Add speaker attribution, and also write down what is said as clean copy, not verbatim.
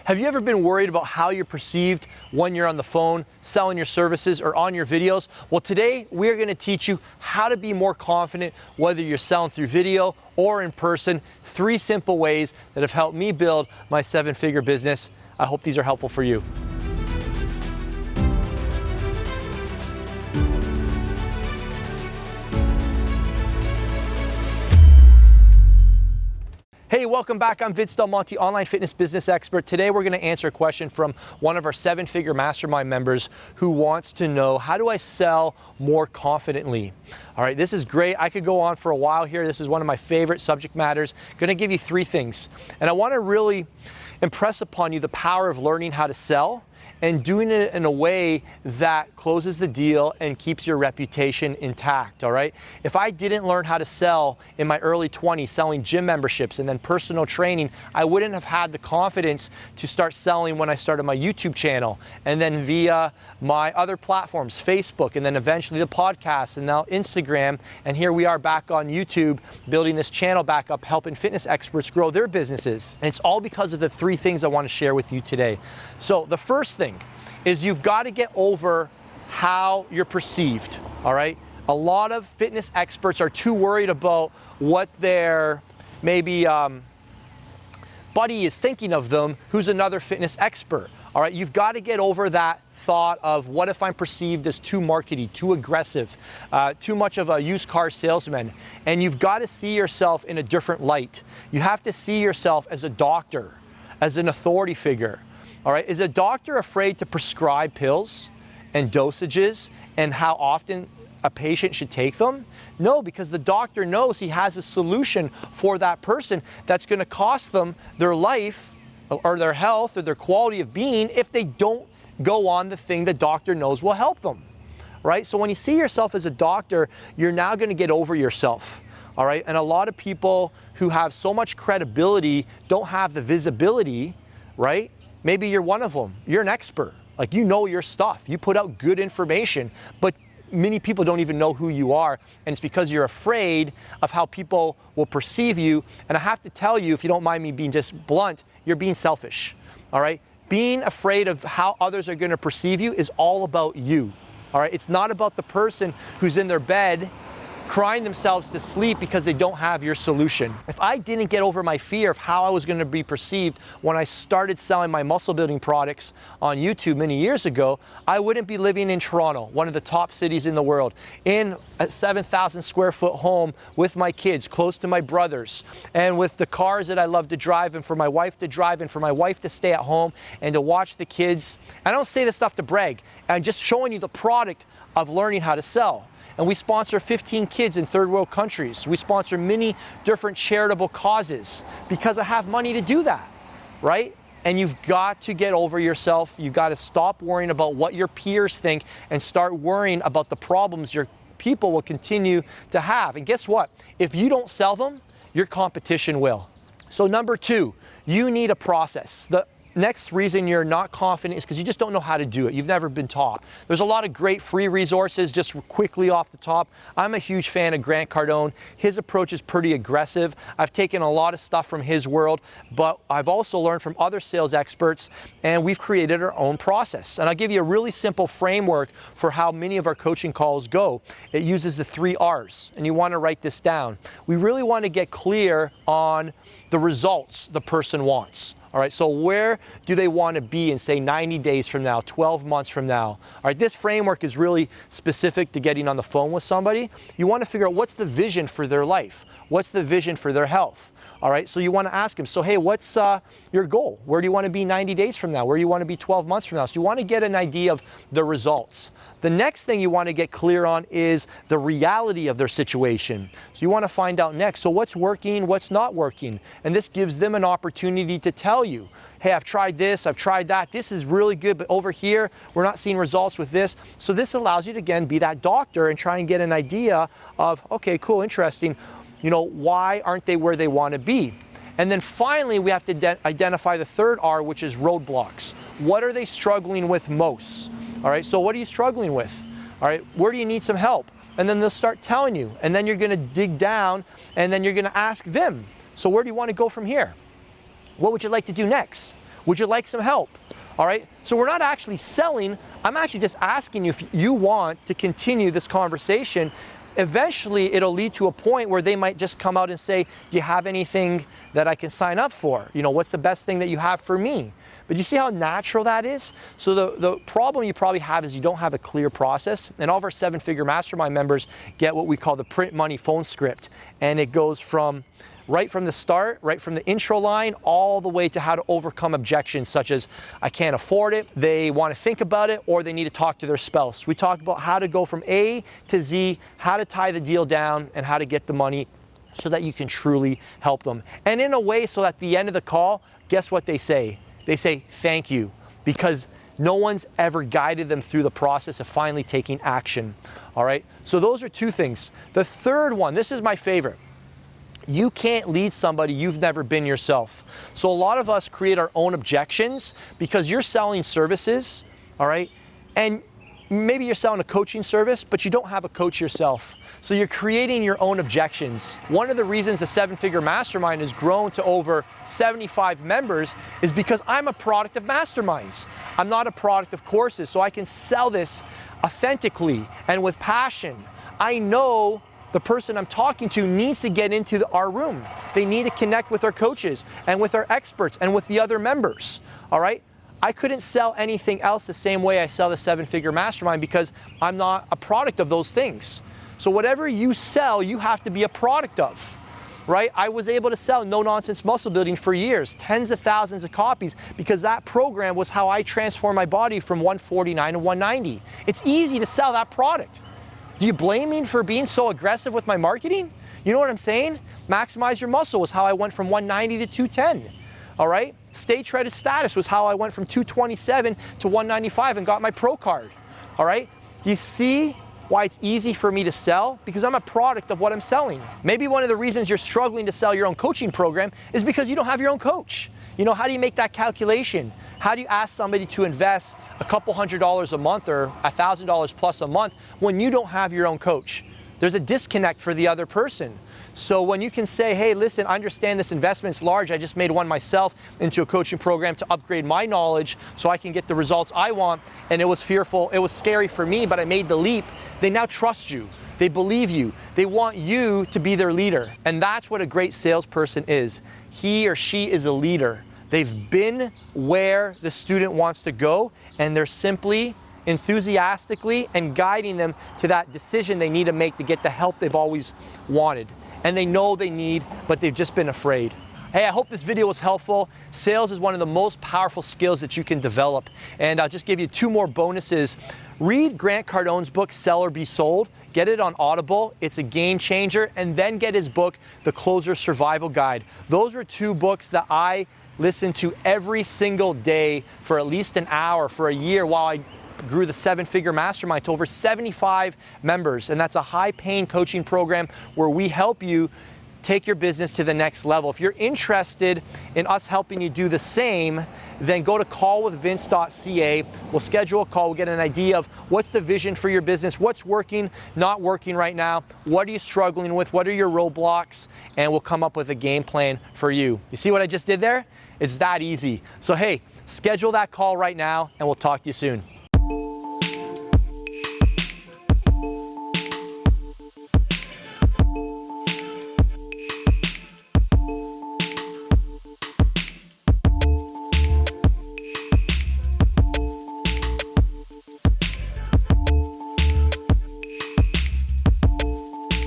Speaker 1: Have you ever been worried about how you're perceived when you're on the phone, selling your services, or on your videos? Well, today we're going to teach you how to be more confident whether you're selling through video or in person. 3 simple ways that have helped me build my 7-figure business. I hope these are helpful for you. Hey, welcome back. I'm Monte, online fitness business expert. Today we're going to answer a question from one of our 7-figure Mastermind members who wants to know, how do I sell more confidently? All right, this is great. I could go on for a while here. This is one of my favorite subject matters. I'm going to give you 3 things. And I want to really impress upon you the power of learning how to sell and doing it in a way that closes the deal and keeps your reputation intact, all right? If I didn't learn how to sell in my early 20s, selling gym memberships and then personal training, I wouldn't have had the confidence to start selling when I started my YouTube channel, and then via my other platforms, Facebook, and then eventually the podcast, and now Instagram, and here we are back on YouTube, building this channel back up, helping fitness experts grow their businesses. And it's all because of the 3 things I want to share with you today. So the first thing is you've got to get over how you're perceived, all right? A lot of fitness experts are too worried about what their maybe buddy is thinking of them, who's another fitness expert, all right? You've got to get over that thought of, what if I'm perceived as too markety, too aggressive, too much of a used car salesman? And you've got to see yourself in a different light. You have to see yourself as a doctor, as an authority figure. All right, is a doctor afraid to prescribe pills and dosages and how often a patient should take them? No, because the doctor knows he has a solution for that person that's going to cost them their life or their health or their quality of being if they don't go on the thing the doctor knows will help them, right? So when you see yourself as a doctor, you're now going to get over yourself. All right, and a lot of people who have so much credibility don't have the visibility, right? Maybe you're one of them. You're an expert. Like, you know your stuff. You put out good information, but many people don't even know who you are. And it's because you're afraid of how people will perceive you. And I have to tell you, if you don't mind me being just blunt, you're being selfish. All right? Being afraid of how others are going to perceive you is all about you. All right? It's not about the person who's in their bed crying themselves to sleep because they don't have your solution. If I didn't get over my fear of how I was going to be perceived when I started selling my muscle building products on YouTube many years ago, I wouldn't be living in Toronto, one of the top cities in the world, in a 7,000 square foot home with my kids, close to my brothers, and with the cars that I love to drive, and for my wife to drive, and for my wife to stay at home and to watch the kids. I don't say this stuff to brag. I'm just showing you the product of learning how to sell. And we sponsor 15 kids in 3rd world countries. We sponsor many different charitable causes because I have money to do that, right? And you've got to get over yourself. You've got to stop worrying about what your peers think and start worrying about the problems your people will continue to have. And guess what? If you don't sell them, your competition will. So number 2, you need a process. The next reason you're not confident is because you just don't know how to do it. You've never been taught. There's a lot of great free resources. Just quickly off the top, I'm a huge fan of Grant Cardone. His approach is pretty aggressive. I've taken a lot of stuff from his world, but I've also learned from other sales experts, and we've created our own process. And I'll give you a really simple framework for how many of our coaching calls go. It uses the 3 R's, and you want to write this down. We really want to get clear on the results the person wants. All right, so where do they want to be in, say, 90 days from now, 12 months from now? All right, this framework is really specific to getting on the phone with somebody. You want to figure out what's the vision for their life? What's the vision for their health? All right, so you want to ask them, so hey, what's your goal? Where do you want to be 90 days from now? Where do you want to be 12 months from now? So you want to get an idea of the results. The next thing you want to get clear on is the reality of their situation. So you want to find out next, so what's working, what's not working? And this gives them an opportunity to tell you, hey, I've tried this, I've tried that, this is really good, but over here, we're not seeing results with this. So this allows you to, again, be that doctor and try and get an idea of, okay, cool, interesting, you know, why aren't they where they want to be? And then finally, we have to identify the 3rd R, which is roadblocks. What are they struggling with most? All right, so what are you struggling with? All right, where do you need some help? And then they'll start telling you, and then you're going to dig down, and then you're going to ask them, so where do you want to go from here? What would you like to do next? Would you like some help? All right, so we're not actually selling. I'm actually just asking you if you want to continue this conversation. Eventually, it'll lead to a point where they might just come out and say, do you have anything that I can sign up for? You know, what's the best thing that you have for me? But you see how natural that is? So the problem you probably have is you don't have a clear process. And all of our 7-figure mastermind members get what we call the print money phone script. And it goes from right from the start, right from the intro line, all the way to how to overcome objections such as I can't afford it, they want to think about it, or they need to talk to their spouse. We talk about how to go from A to Z, how to tie the deal down, and how to get the money so that you can truly help them. And in a way, so at the end of the call, guess what they say? They say, thank you, because no one's ever guided them through the process of finally taking action. All right, so those are two things. The third one, this is my favorite. You can't lead somebody you've never been yourself. So a lot of us create our own objections because you're selling services, all right? And maybe you're selling a coaching service, but you don't have a coach yourself. So you're creating your own objections. One of the reasons the 7-figure mastermind has grown to over 75 members is because I'm a product of masterminds. I'm not a product of courses, so I can sell this authentically and with passion. I know the person I'm talking to needs to get into our room. They need to connect with our coaches and with our experts and with the other members, all right? I couldn't sell anything else the same way I sell the 7-figure mastermind because I'm not a product of those things. So whatever you sell, you have to be a product of, right? I was able to sell No Nonsense Muscle Building for years, tens of thousands of copies, because that program was how I transformed my body from 149 to 190. It's easy to sell that product. Do you blame me for being so aggressive with my marketing? You know what I'm saying? Maximize Your Muscle was how I went from 190 to 210, all right? Stay Shredded Status was how I went from 227 to 195 and got my pro card, all right? Do you see why it's easy for me to sell? Because I'm a product of what I'm selling. Maybe one of the reasons you're struggling to sell your own coaching program is because you don't have your own coach. You know, how do you make that calculation? How do you ask somebody to invest a couple $100s a month or $1,000 plus a month when you don't have your own coach? There's a disconnect for the other person. So when you can say, hey, listen, I understand this investment's large. I just made one myself into a coaching program to upgrade my knowledge so I can get the results I want. And it was fearful, it was scary for me, but I made the leap. They now trust you. They believe you. They want you to be their leader. And that's what a great salesperson is. He or she is a leader. They've been where the student wants to go, and they're simply enthusiastically and guiding them to that decision they need to make to get the help they've always wanted. And they know they need, but they've just been afraid. Hey, I hope this video was helpful. Sales is one of the most powerful skills that you can develop. And I'll just give you 2 more bonuses. Read Grant Cardone's book, Sell or Be Sold. Get it on Audible. It's a game changer. And then get his book, The Closer Survival Guide. Those are 2 books that I listen to every single day for at least an hour for a year while I grew the 7-figure mastermind to over 75 members. And that's a high-paying coaching program where we help you take your business to the next level. If you're interested in us helping you do the same, then go to callwithvince.ca. We'll schedule a call. We'll get an idea of what's the vision for your business, what's working, not working right now, what are you struggling with, what are your roadblocks, and we'll come up with a game plan for you. You see what I just did there? It's that easy. So hey, schedule that call right now, and we'll talk to you soon.